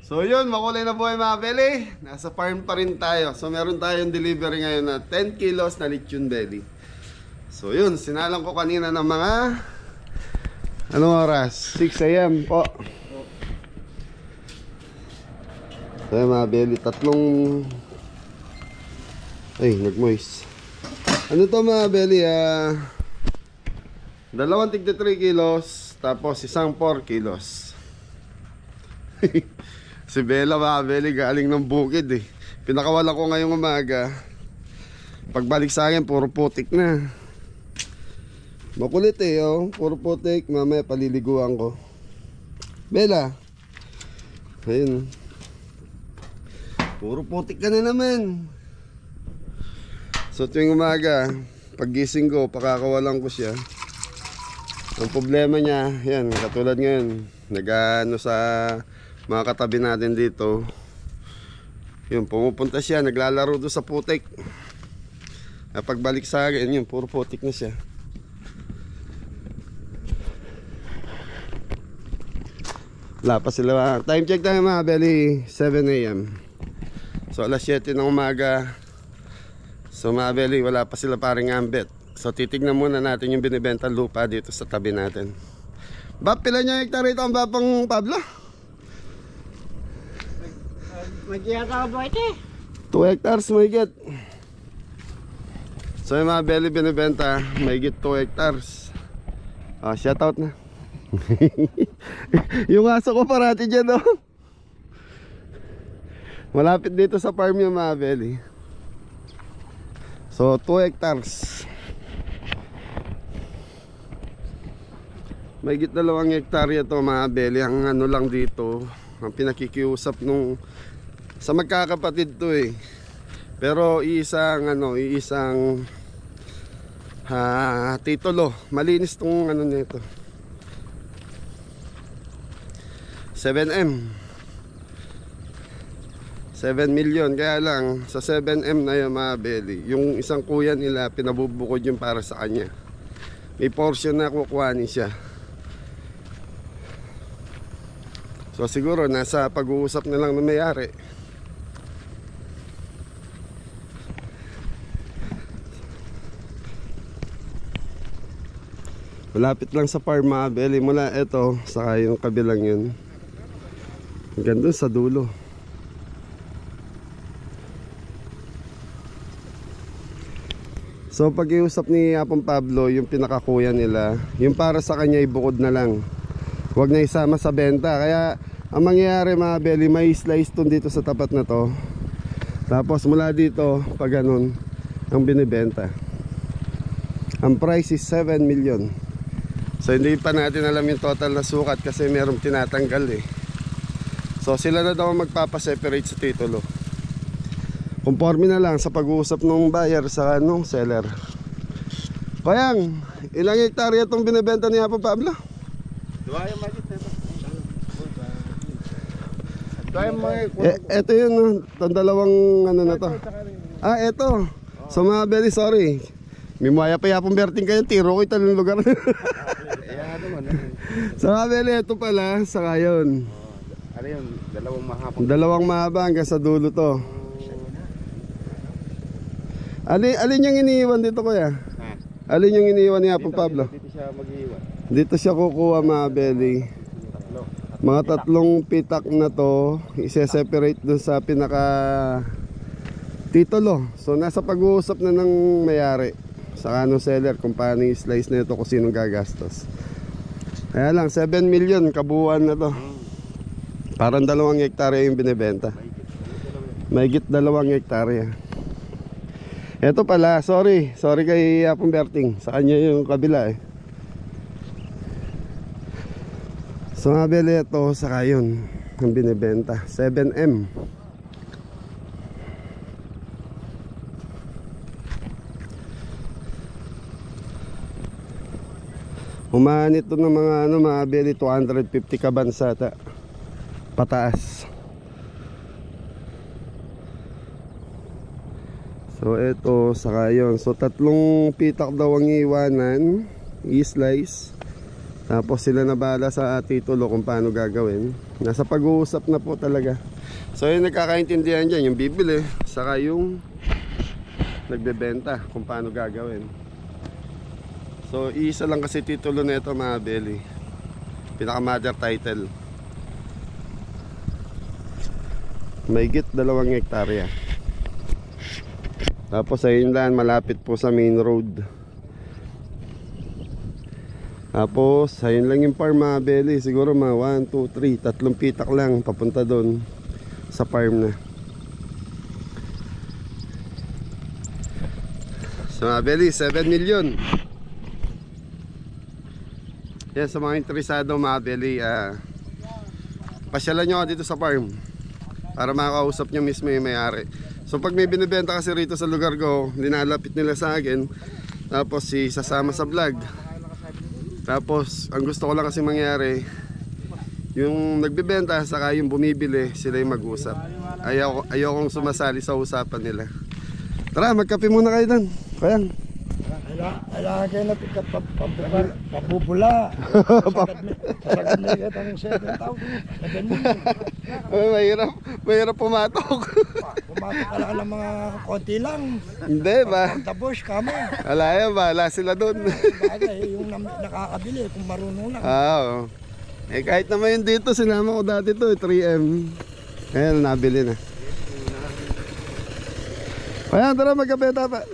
So yun, makulay na buhay mga belly. Nasa farm pa rin tayo. So meron tayong delivery ngayon na 10 kilos na lechon belly. So yun, sinalang ko kanina ng mga anong oras? 6 AM po. So yun mga belly, tatlong ay, nag-moist. Ano to mga belly? Dalawang tigda 3 kilos, tapos isang 4 kilos. Si Bella mga belly, galing ng bukid eh. Pinakawala ko ngayong umaga. Pagbalik sa akin, puro putik na. Makulit eh, oh. Puro putik. Mamaya paliliguan ko. Bella. Ayun. Puro putik ka na naman. So tuwing umaga, paggising ko, pakakawalan ko siya. Ang problema niya, yan, katulad ngayon, nag-ano sa mga katabi natin dito. Yun, pumupunta siya, naglalaro doon sa putik. Pagbalik sa akin, yun, puro putik na siya. Wala pa sila. Time check tayo mga belly, 7 AM. So alas 7 ng umaga. So mga belly, wala pa sila paring ambet. So titignan muna natin yung binibenta lupa dito sa tabi natin. Pila niya hektar ito ang Bapang Pablo? Magyaka ba ito? 2 hectares mahigit. So yung mga belly binibenta, mahigit 2 hectares. Shout out na. Yung aso ko parati dyan, oh. Malapit dito sa farm yung mga belly. So 2 hectares. Mahigit 2 hektarya to mga belly. Ang ano lang dito, ang pinakikiusap nung sa magkakapatid to eh. Pero iisang titulo. Malinis tong ano nito. 7M 7 million. Kaya lang sa 7M na yung mga belly, yung isang kuya nila pinabubukod yung para sa kanya. May portion na kukuhanin siya. So siguro nasa pag-uusap na lang ng may-ari. Malapit lang sa farm mga belly. Mula ito, saka yung kabilang yun. Hanggang doon sa dulo. So pag-iusap ni Apong Pablo, yung pinakakuya nila, yung para sa kanya ibukod na lang. Huwag na isama sa benta. Kaya ang mangyayari mga belly, may slice tone dito sa tapat na to. Tapos mula dito, pag ganun, ang binibenta. Ang price is 7 million. So hindi pa natin alam yung total na sukat kasi merong tinatanggal eh. So sila na daw magpapaseparate sa titulo. Conforme na lang sa pag-uusap ng buyer sa seller. Kayang, ilang hektarya itong binibenta ni Apo Pablo? Ito yun, itong dalawang ano na to. Ito. So mga belly, sorry. May maya pa yapong berting kayo, tiro ko itanong lugar. So mga belly, ito pala, saka yun. Ano yun? Dalawang mahaba hanggang sa dulo to. Alin yung iniiwan dito kuya? Alin yung iniiwan ni Apong Pablo? Dito siya mag-iwan. Dito siya kukuha mga belly. Mga tatlong pitak na to, ise-separate dun sa pinaka titulo. So nasa pag-uusap na ng may-ari sa seller kung paano i-slice na ito, kung sinong gagastos. Kaya lang 7 million kabuuan na to. Parang 2 hektarya yung binibenta. Mahigit 2 hektarya. Ito pala, sorry kay Apong Berting, sa kanya yung kabila eh. So mga belly, ito saka yun ang binibenta, 7M. Humahan ito ng mga belly, 250 kabansata pataas. So ito saka yun. So tatlong pitak daw ang iwanan, i-slice. Tapos sila na bahala sa titulo kung paano gagawin. Nasa pag-uusap na po talaga. So yung nagkakaintindihan dyan, yung bibili, saka yung nagbebenta kung paano gagawin. So isa lang kasi titulo na ito mga belly, pinaka mother title. Mahigit 2 hektarya. Tapos ayun lang, malapit po sa main road. Tapos ayun lang yung farm mga belly. Siguro mga 1, 2, 3, 3 pitak lang papunta doon sa farm na. So mga belly, 7 million. Yan, sa mga interesado mga belly, pasyalan nyo ako dito sa farm para makakausap nyo mismo yung may-ari. So pag may binibenta kasi rito sa lugar ko, linalapit nila sa akin, tapos sasama sa vlog. Tapos ang gusto ko lang kasi mangyari, yung nagbebenta saka yung bumibili, sila yung mag-usap. Ayokong sumasali sa usapan nila. Tara, magkape muna kayo dan. Kayang Kailangan kayo na papubula. Kasagad na kita ng 7,000. mahirap pumatok. Pumatok ka lang ng mga konti lang. Hindi ba? Tapos kamo. Wala yan, bahala sila doon. Bagay, yung nakakabili kung marunong lang. Oo. Eh kahit naman yun dito, sinama ko dati to 3M. Ayan, nabili na. Ayan, tara magkabeta pa.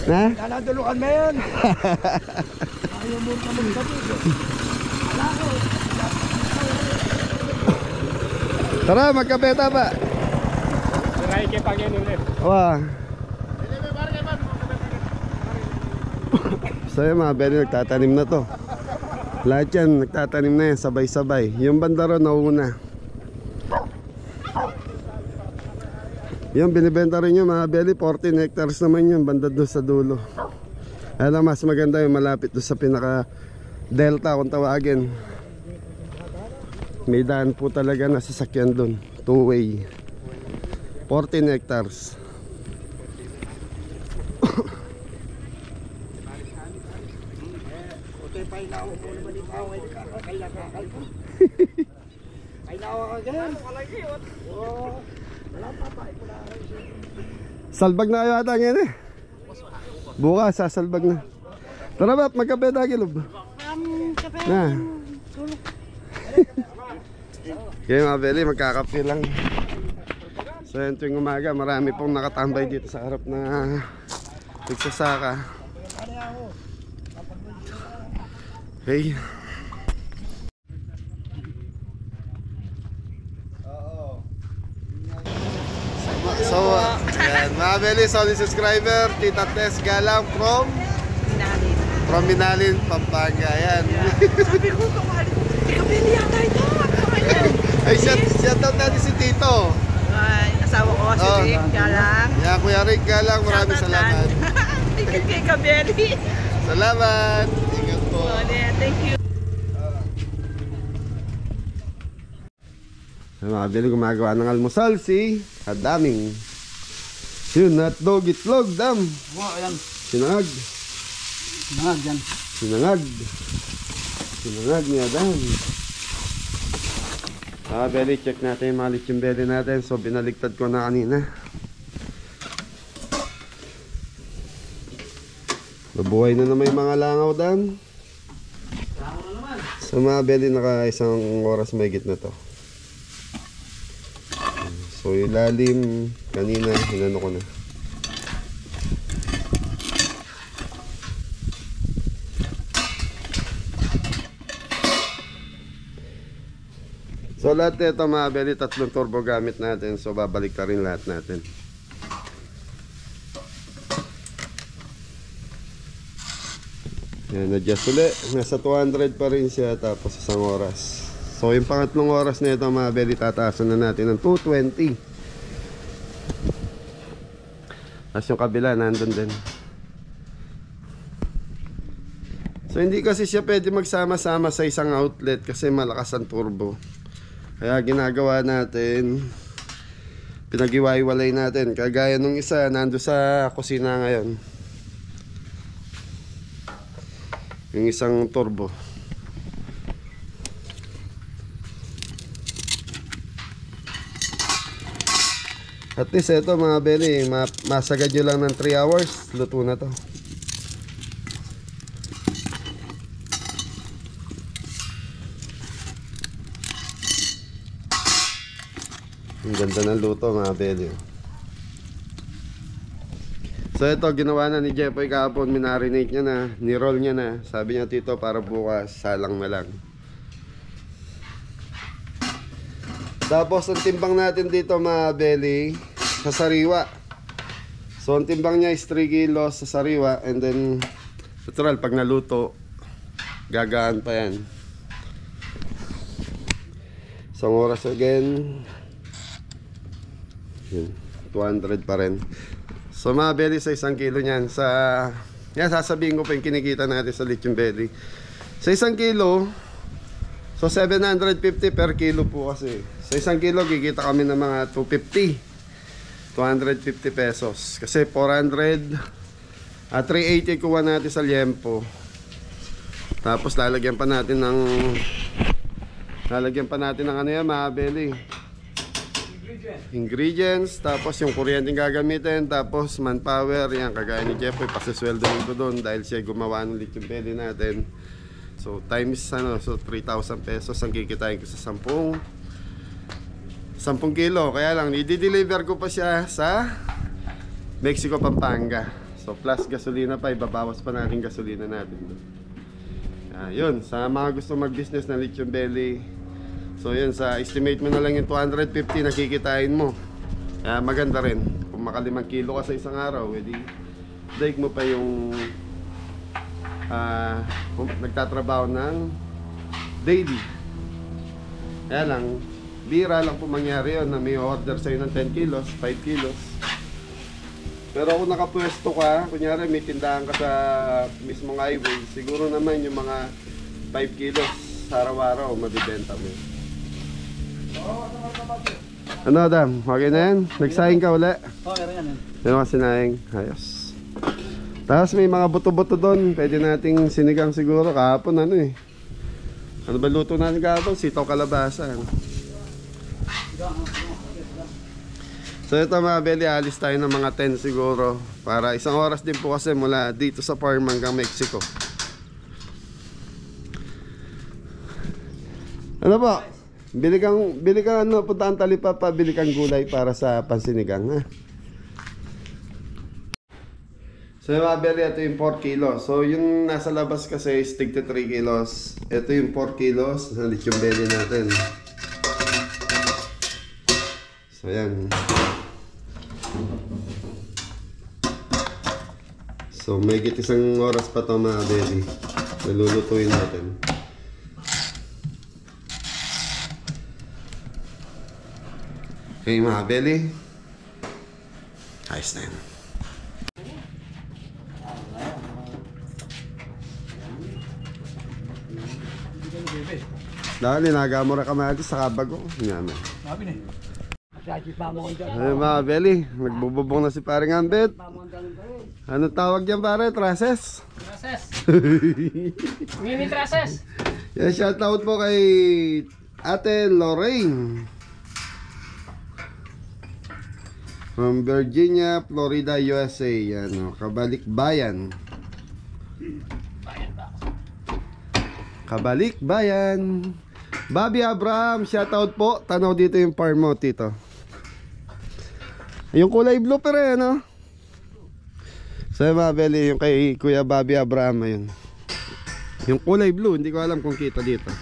Ha? Nanadulukan mo yan. Ayaw mo ka magsabi. Tara, magkabeta pa. Saray kay Panginoon eh. Wah. So yun mga beli, nagtatanim na to. Lahat yan, nagtatanim na yan, sabay-sabay. Yung banda ron, nauna. Yung binibenta rin yung mga beli, 14 hectares naman yung banda doon sa dulo. Alam, mas maganda yung malapit doon sa pinaka delta kung tawagin. May daan po talaga na sasakyan doon, 2-way. 14 hectares. Salbag na kayo ata ngayon eh. Bukas sasalbag na. Tara ba, magkabeta kilob. Na. Okay mga beli, magkakape lang. So yun tuwing umaga, marami pong nakatambay dito sa harap na nagsasaka. Okay. So, yan, mga beli, solid subscriber, Tita Tess Galang from Minalin, Pampanga. Yan. Sabi ko, kumali. Ikaw pili yata ito. Ay, shout out natin si Tito. Ay, asawa ko, si Rick Galang. Yeah, Kuya Rick Galang, maraming salamat. Thank you kay Kabeli. Salamat. Ingat po. Thank you. Mga beli, gumagawa ng almusal si Kadaming. Yun, hotdog, itlog, dam. Wow, ayan. Sinangag. Sinangag yan. Sinangag. Sinangag niya, dam. Beli, check natin yung mga lechon belly natin. So, binaligtad ko na kanina. Mabuhay na naman yung mga langaw, dam. So, mga beli, naka 1 oras mahigit na to. So yung lalim kanina hinano ko na. So lahat nito mga beli, 3 turbo gamit natin. So babalik na rin lahat natin. Yan, adjust ulit. Nasa 200 pa rin siya, tapos 1 oras. So yung pangatlong oras na ito mga beli, tataasan na natin ng 220. Tapos yung kabila nandun din. So hindi kasi siya pwede magsama-sama sa isang outlet kasi malakas ang turbo. Kaya ginagawa natin, pinag-iwaiwalay natin. Kagaya nung isa nando sa kusina ngayon. Yung isang turbo. At least ito mga belly, masagad nyo lang ng 3 hours, luto na to. Ang ganda ng luto mga belly. So ito, ginawa na ni Jeffoy kahapon, minarinate niya na, ni-roll niya na. Sabi niya, Tito, para bukas, salang na lang. Tapos ang timbang natin dito mga belly, sa sariwa. So ang timbang niya is 3 kilos sa sariwa. And then natural, pag naluto, gagaan pa yan. Isang oras again, yun, 200 pa rin. So mga belly, sa 1 kilo niyan, yan sasabihin ko pa yung kinikita natin sa lechon belly. Sa 1 kilo, so 750 per kilo po kasi. Sa 1 kilo, kikita kami ng mga 250 pesos. Kasi 400, 380 kuha natin sa liempo. Tapos lalagyan pa natin ng ano yan mga belly, ingredients. Tapos yung kuryente gagamitin. Tapos manpower, yan kagaya ni Jeffoy, pasisweldo nito doon dahil siya gumawa ng lechon belly natin. So times so 3,000 pesos ang kikitain ko sa 10 kilo. Kaya lang, i-deliver ko pa siya sa Mexico, Pampanga. So plus gasolina pa, ibabawas pa natin gasolina natin doon. Yun, sa mga gusto mag-business na lechon belly, so yun, sa estimate mo na lang yung 250 na kikitain mo. Maganda rin. Kung maka 5 kilo ka sa isang araw, edi break mo pa yung nagtatrabaho ng daily. Kaya lang, bira lang po mangyari yun na may order sa'yo ng 10 kilos, 5 kilos. Pero kung nakapwesto ka, kunyari may tindahan ka sa mismong highway, siguro naman yung mga 5 kilos araw-araw mabibenta mo. Ano Adam? Okay na yan? Nagsaing ka uli? Okay rin yan. Meron ka sinaing? Ayos. Tapos may mga buto-buto doon. Pwede nating sinigang siguro. Kahapon ano eh. Ano ba luto natin kahapon? Sitaw kalabasa. So ito mga belly, alis tayo ng mga 10 siguro. Para 1 oras din po kasi mula dito sa farm hanggang Mexico. Ano ba? Bili kang ano, puntaan Talipapa, bili kang gulay para sa pansinigang, ha? So yung mga belly, ito yung 4 kilos. So yung nasa labas kasi is tig 3 kilos. Ito yung 4 kilos na lechon belly natin. So yan. So may 1 oras pa to mga belly. Nalulutuin natin. Okay mga belly, ayos na yan. Dahil nagamura ka mga sa kabago. Yan. Sabi na. Ay mga belly, nagbububong na si paring Ambet. Anong tawag yan pare? Trases? Trases. Mini trases. Yan, shoutout po kay Ate Lorraine from Virginia, Florida, USA. Yan o, Kabalikbayan. Kabalikbayan. Bobby Abraham, shoutout po. Tanaw dito yung farm mo, Tito. Yung kulay blue pero yan, no? So mga belly, yung kay Kuya Bobby Abraham, yun. Yung kulay blue, hindi ko alam kung kita dito.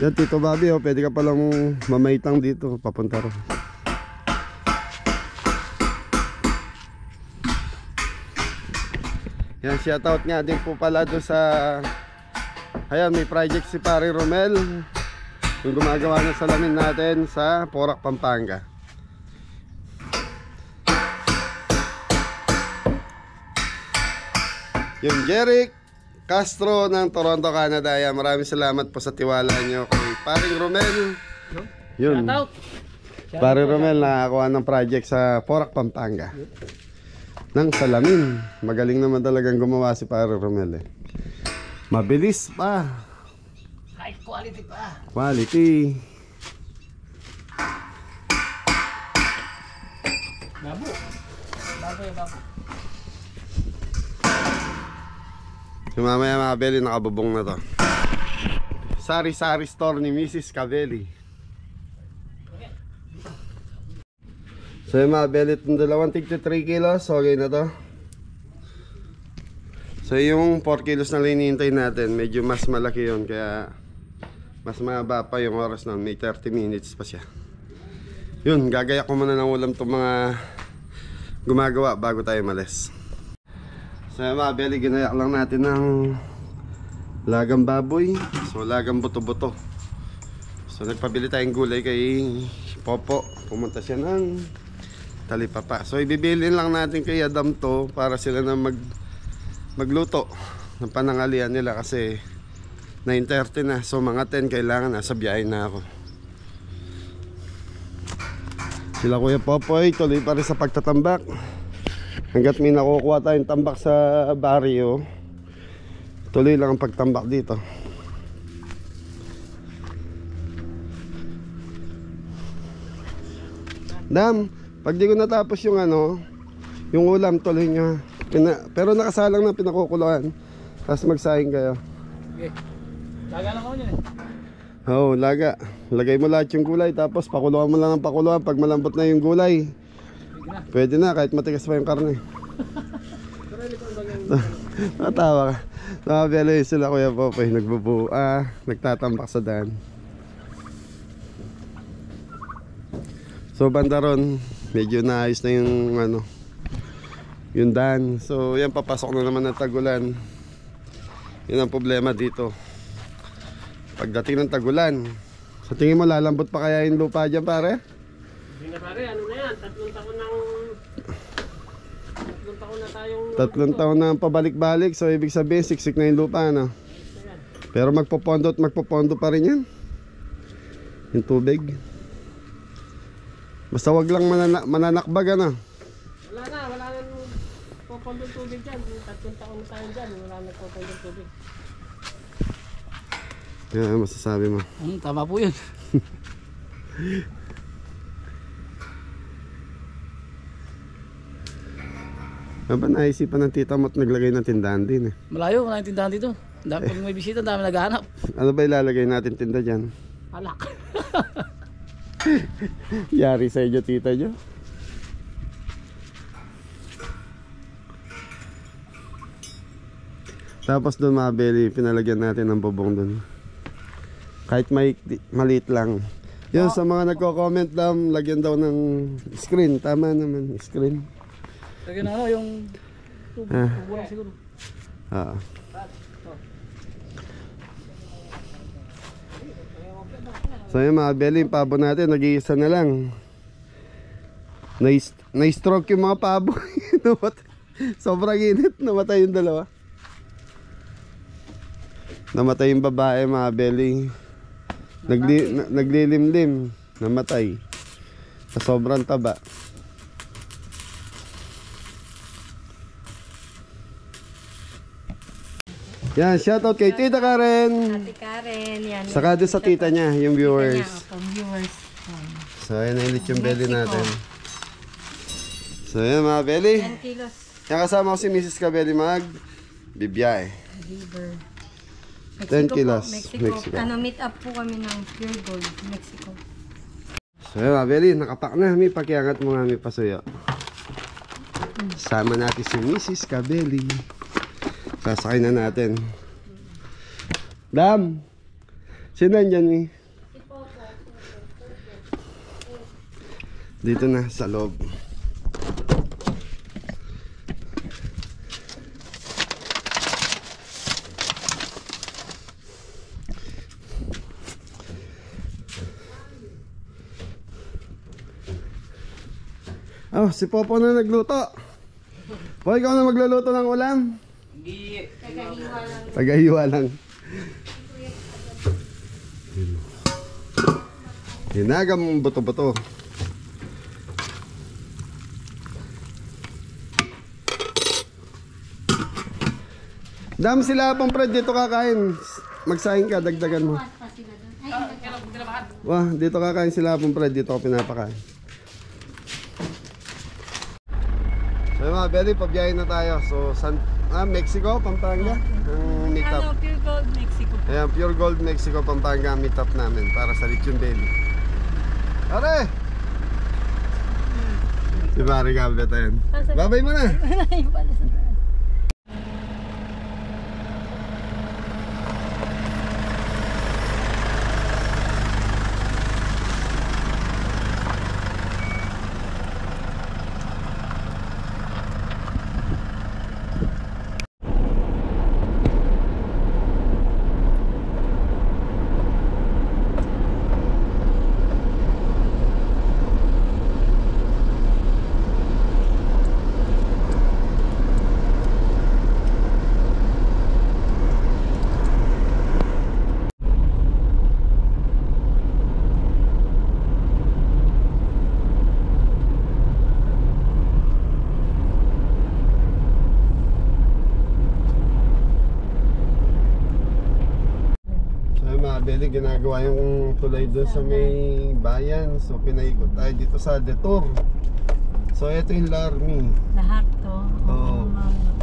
Yan, Tito Bobby, oh, pwede ka palang mamaitang dito, papunta rin. Yan, shoutout nga din po pala doon sa, ayan, may project si Pare Romel, yung gumagawa ng salamin natin sa Porac, Pampanga. Yung Jeric Castro ng Toronto, Canada. Yan, maraming salamat po sa tiwala nyo kay Paring Romel. Yun, Shoutout. Paring Romel nakakuha ng project sa Porac, Pampanga. ng salamin. Magaling naman talagang gumawa si Pare Romel eh. Mabilis pa. High quality pa. Quality. Babo. Babo yung babo. So mamaya mga Belly, nakabubong na to. Sari-sari store ni Mrs. Cavelli. So yung mga Belly, itong dalawang tig 3 kilos, okay na to. So yung 4 kilos na linihintay natin, medyo mas malaki yun, kaya mas mahaba pa yung oras na, may 30 minutes pa siya. Yun, gagayak ko muna ng ulam itong mga gumagawa bago tayo malis. So mga Belly, ginayak lang natin ng lagang baboy. So lagang buto-buto. So nagpabili tayong gulay kay Popo. Pumunta siya ng Talipapa. So ibibilin lang natin kay Adam to para sila na magluto ng panangalian nila kasi 9:30 na. So mga 10 kailangan nasa biyahe na ako. Sila Kuya Popoy tuloy pa rin sa pagtatambak. Hanggat may nakukuha tayong tambak sa baryo, tuloy lang ang pagtambak dito. Dam, pag di ko natapos yung yung ulam, tuloy nyo. Pero nakasalang na pinakukuluan. Tapos magsaing kayo. Okay. Laga lang ako yun eh. Oo, laga. Lagay mo lahat yung gulay, tapos pakuluan mo lang ang pakuluan. Pag malambot na yung gulay, pwede na, kahit matigas pa yung karne. Natawa ka. Nakabelo sila Kuya Popoy, nagtatambak sa daan. So banda ron, medyo naayos na yung yung daan. So yan, papasok na naman ng tagulan. Yun ang problema dito. Pagdating ng tagulan, sa tingin mo lalambot pa kaya yung lupa dyan pare? Hindi na pare, ano na yan? 3 taon na tayong... 3 taon na pabalik-balik. So ibig sabihin siksik na yung lupa Pero magpopondo at magpopondo pa rin yan. Yung tubig. Basta wag lang mananakbag Wala na popondong tubig dyan. 3 taon na tayo dyan, wala na popondong tubig. Yan masasabi mo. Tama po yun. Ano ba naisipan ng tita mo at naglagay ng tindahan din eh? Malayo, wala yung tindahan dito. Pag may bisita, dami naghahanap. Ano ba ilalagay natin tinda dyan? Alak. Yari sa inyo tita nyo. Tapos doon mga Belly, pinalagyan natin ng bubong doon. Kahit maliit lang. Yun, sa mga nagko-comment lang, lagyan daw ng screen. Tama naman, screen. Lagyan na yung tubo lang siguro. So yun mga Belly, yung pabo natin, nag-iisa na lang. Na-stroke yung mga pabo. Sobrang init, namatay yung dalawa. Namatay yung babae mga Belly. Naglilimlim, namatay. Sa sobrang taba. Yan, shoutout kay Tita Karen. Ate Karen, yan. Saka doon sa tita niya, yung viewers. Viewers. So ayan na ulit yung belly natin. So ayan mga belly. 10 kilos. Yan kasama ko si Mrs. Cavelli bibiyahe. River. 10 kilos. Mexico. Meet up po kami ng Pure Gold, Mexico. So ayan mga belly, nakapak na. May pakiangat mo nga may pasuyo. Sama natin si Mrs. Cavelli. Sasakay na natin. Dam! Sino nandyan eh? Dito na sa loob. Oh, si Popo na nagluto. Boy, ikaw na magluluto ng ulam. Tagahiwa lang. Hinagam buto-buto. Dami sila pang Fred, dito kakain. Magsahin ka, dagdagan mo. Pa sila doon. Ay, hindi. Wah, dito kakain sila pang Fred, dito ako pinapakain. So mga Belly, pabiyahin na tayo. So, Mexico, Pampanga. Ang meet up. Ano, Pure Gold, Mexico. Ayan, Pure Gold Mexico, Pampanga, meet up namin para sa Lechon Belly. Are! Si Mari Gablet, ayan. Babay mo na! Ay, pala sa taas. Belly, ginagawa yung tulay doon sa may bayan. So pinaikot tayo dito sa Detour. So ito yung Larmi. Lahat to. Oo.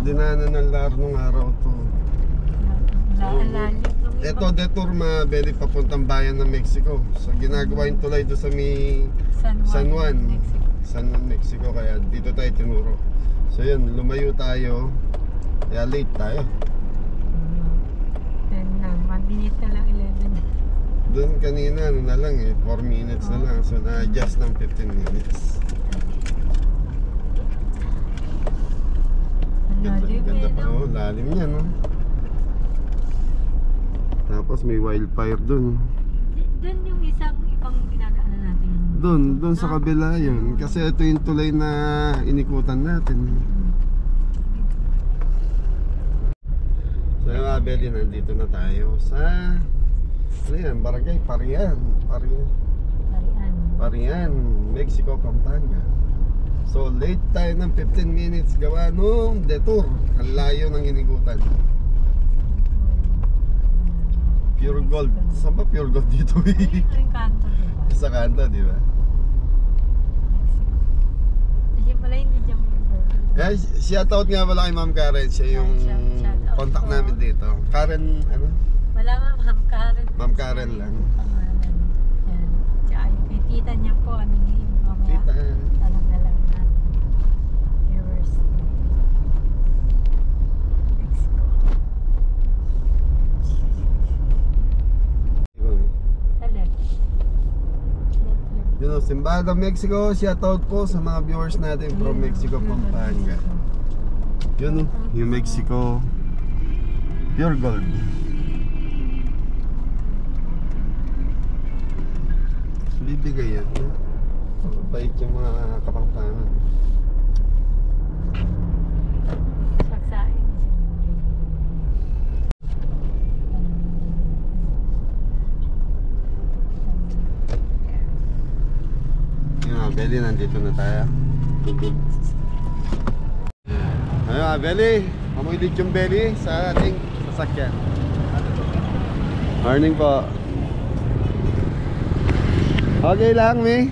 Dinanan ng Lar nung araw to. Lalim. Ito Detour mga Belly, papuntang bayan ng Mexico. So ginagawa yung tulay doon sa may San Juan, Mexico. San Juan, Mexico. Kaya dito tayo tinuro. So yun, lumayo tayo. Kaya late tayo. Yan na, 1 minute na lang, 11. Doon kanina, ano na lang 4 minutes na lang. So na-adjust ng 15 minutes. Ganda pa, oh, lalim niya, no? Tapos may wildfire doon. Doon yung ibang dinadaanan natin. Doon sa kabila yun. Kasi ito yung tulay na inikutan natin. So mga Belly, nandito na tayo sa ano yan, Barangay Parian, Mexico, Pampanga. So late tayo ng 15 minutes gawa nung detour. Ang layo ng inikutan. Pure Gold. Saan ba Pure Gold dito? Yung kanto, diba? Sa kanto, di ba? Kasi pala hindi dyan yung Kaya shoutout nga pala kay Ma'am Karen. Siya yung Shoutout contact po. namin dito. Karen, ano? Wala Ma'am Karen. Ma'am Karen lang. Pangalan. Yan. Tsaka yung kay tita niya po, ano niya yung mamaya. Tita. Tanong na lang natin. Viewers. Mexico. Sa left. Yun o, Simbada, Mexico. Shoutout po sa mga viewers natin from Mexico, Pampanga. Yun o, yung Mexico. Pure Gold. Bibigay yan. Bait yung mga Kapampangan. Saksain. Yung mga Belly, nandito na tayo. Ayun mga Belly, amoy yung Belly sa ating sasakyan. Morning po. Okay lang, May.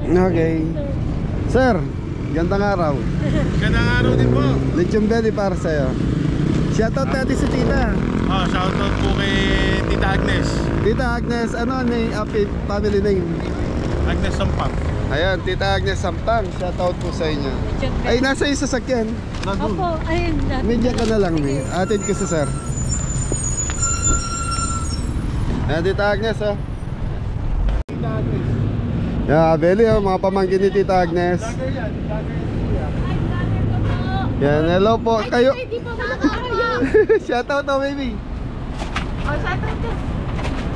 Okay. Sir, gandang araw. Gandang araw din po. Lechon Belly para sa'yo. Shoutout natin si Tita. Shoutout po kay Tita Agnes. Tita Agnes, ano ni family name? Agnes Sampang. Ayan, Tita Agnes Sampang. Shoutout po sa inyo. Ay, nasa yung sasakyan. Opo, ayun. Media ka na lang, May. Atid ko sa sir. Ayan, Tita Agnes, oh. Tita Agnes. Yeah, Belly, oh, mga pamangkin ni Tita Agnes. Yan, hello po. Kayo. Shoutout, oh, baby.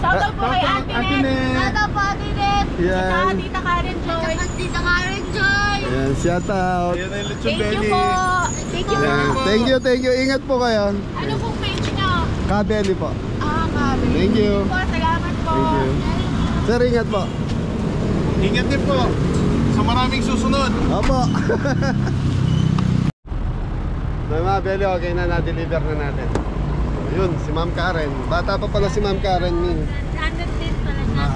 Shoutout po kay Ate Net. Shoutout po Ate Net. Yan. Saka Tita Karen Joy. Tita Karen Joy. Yan, shoutout. Ayan ang Lechon Thank you Belly. po. Thank you Yan. po. Thank you. Ingat po kayo. Ano pong page nyo? Ka-Belly po. Karen. Thank you. Po, salamat po. Thank you. Sir, ingat po. Ingat din po sa maraming susunod. Opo. So mga Belly, okay na, na-deliver na natin. So, yun, si Ma'am Karen. Bata pa pala si Ma'am Karen. Andun din pala siya.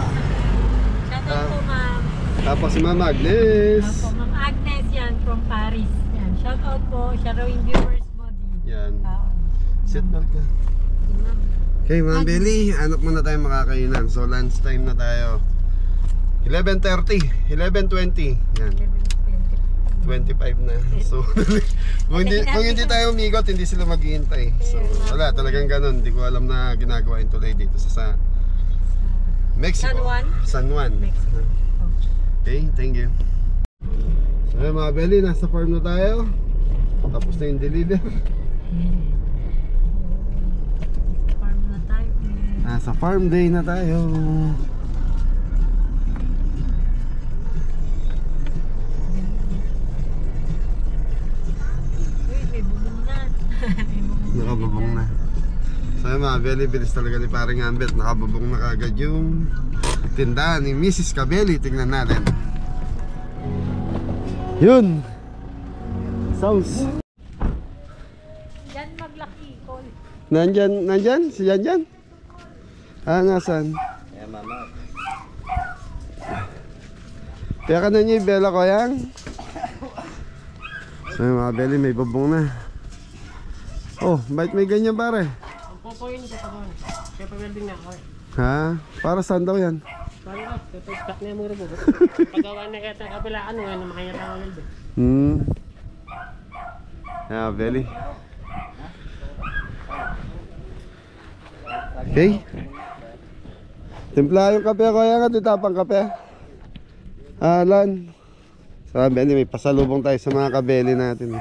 Shoutout po, ma'am. Tapos si Ma'am Agnes. Opo, Ma'am Agnes yan from Paris. Yan. Shoutout po. Siya raw yung viewers mo din. Yan. Oo. Seatbelt ka. Si ma'am. Okay, Ma'am Belly, hanap muna tayo makakainan. So lunch time na tayo. 11:30, 11:20. Yan. 25 na. So kung hindi tayo umigot, hindi sila maghihintay. So wala, talagang ganun. Hindi ko alam na ginagawa yung tulay dito sa Mexico. San Juan? San Juan. Mexico. Okay, thank you. So yun, mga Belly, nasa farm na tayo. Tapos na yung deliver. Farm na tayo. Nasa farm day na tayo. Uy, may bubong na. May bubong na. Nakabubong na. So yun, mga Belly, bilis talaga ni paring Ambet. Nakabubong na kagad yung tindahan ni Mrs. Cabelli. Tingnan natin. Yun. Sounds. Yan maglaki. Call. Nandyan? Si Janjan? Ah, nasan? Kaya ka na niya yung bela ko yan. So yun, mga Belly, may bubong na. Oh, bakit may ganyan pare? Ang popoyin ko pa doon. Kaya pa-welding na ako. Ha? Para saan daw yan? Paano ka? Kaya pa-stack na yung mga robot. Pagawa na kaya sa kabilaan, ngayon na makanya tayo welding. Yeah, Belly. Okay. Timpla yung kape ko yan, itapang kape. Alan. So, Belly, may pasalubong tayo sa mga kabeli natin.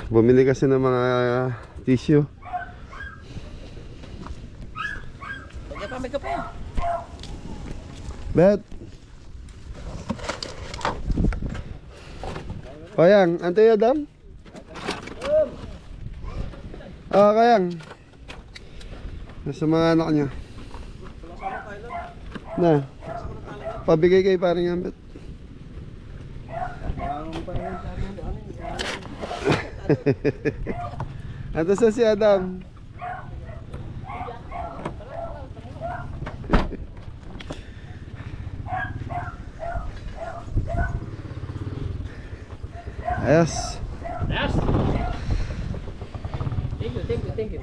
Bumili kasi ng mga tissue. May kape. Bet. Kayang, antay Adam? Ah, Kayang. Nasa mga anak niya. Na. Pabigay kay paring Ambet. Ito sa si Adam. Ayos. Yes! Thank you.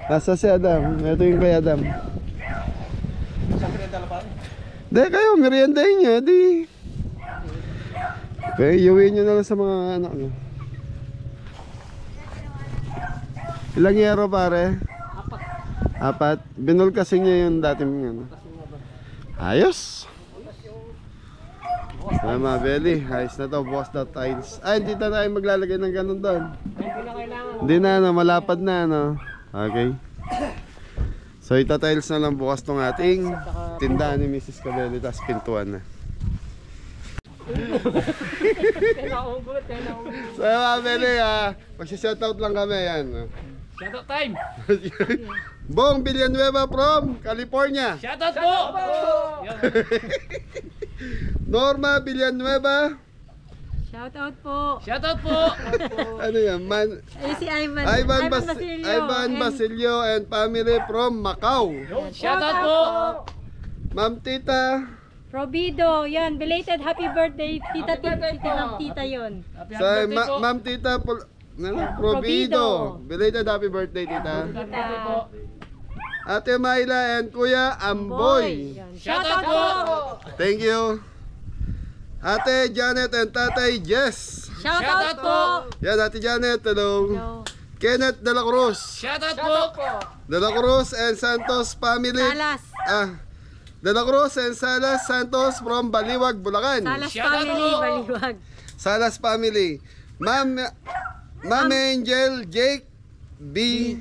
Nasa si Adam. Ito yung kay Adam. Di kayo, meriendahin nyo. Di. Kaya iuwiin nyo na lang sa mga anak nyo. Ilang yero pare? Apat. Binul kasi niya yung dating ano. Ayos. Ay, mga Belly, ayos na to, bukas na tiles. Ay, hindi na tayo maglalagay ng ganun doon. Hindi na kailangan. Hindi na, ano, malapad na, ano. Okay. So, itatiles na lang bukas tong ating tindahan ni Mrs. Cabelli, tapos pintuan na. Kaya naugot. So, mga Belly, magsishoutout lang kami, yan. Shoutout time! Bong Villanueva from California. Shoutout po! Norma Villanueva. Shoutout po. Shoutout po! Ano yan? Si Ivan. Ivan Basilio and family from Macau. Shoutout po! Ma'am Tita. Probido. Yan. Belated happy birthday. Tita ng tita yun. Sa Ma'am Tita Probido. Belated happy birthday, Tita. Tita. Ate Mayla and Kuya Amboy. Yan. Shoutout po! Thank you. Ate Janet and Tatay Jess. Shoutout po. Yan, Ate Janet. Hello. Hello. Kenneth De La Cruz. Shoutout po! De La Cruz and Santos family. Salas. De La Cruz and Salas Santos from Baliwag, Bulacan. Salas Shoutout family. po. Baliwag. Salas family. Ma'am Angel, Jake, B.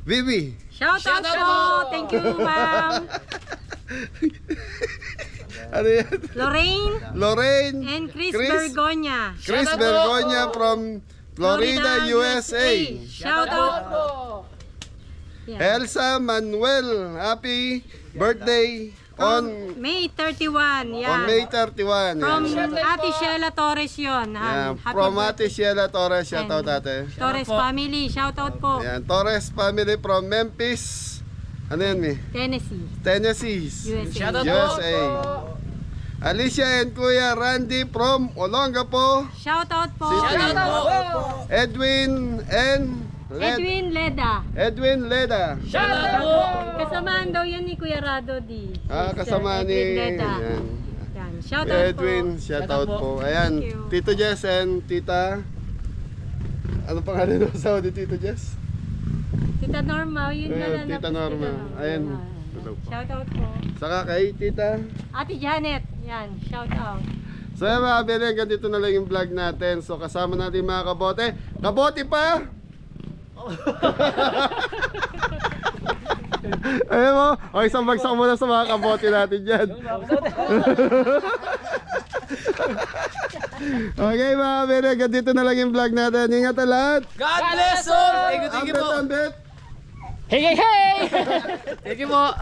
Vivi. Shoutout Shoutout po. po. Thank you, ma'am. Ano yan? Lorraine. And Chris Bergonya. Chris Shoutout Bergonya from Florida, USA. Shoutout po. Yeah. Elsa Manuel, happy birthday on May 31, yan. on May 31. From Yan. Ate Sheila Torres yun. Yan. Happy From birthday. Ate Sheila Torres, shoutout And ate. Torres family, shoutout po. Yan, Torres family from Memphis. Ano yan, Mi? Tennessee, Tennessee, USA. USA. Alicia and Kuya Randy from Olongapo. Shoutout po. City. Edwin and Edwin Leda. Edwin Leda. Kasamaan daw yan ni Kuya Rado di. Kasama ni Edwin Leda. yan. Yan. Shoutout Edwin, po. shoutout po. Ayan, Thank you. Tito Jess and Tita. Ano pangalan ng asawa ni Tito Jess? Tita Norma, yun na lang. Tita Norma. Ayan. Hello po. Shoutout po. Saka kay Tita. Ate Janet, yan. Shoutout. So yan mga kabili, hanggang dito na lang yung vlog natin. So kasama natin mga kabote. Kabote pa! Ayun mo, o isang bagsak muna sa mga kabote natin dyan. Okay mga kabili, hanggang dito na lang yung vlog natin. Ingat ang lahat! God bless all! Thank you Ambet, ambet! Hey, hey, hey! Thank you po!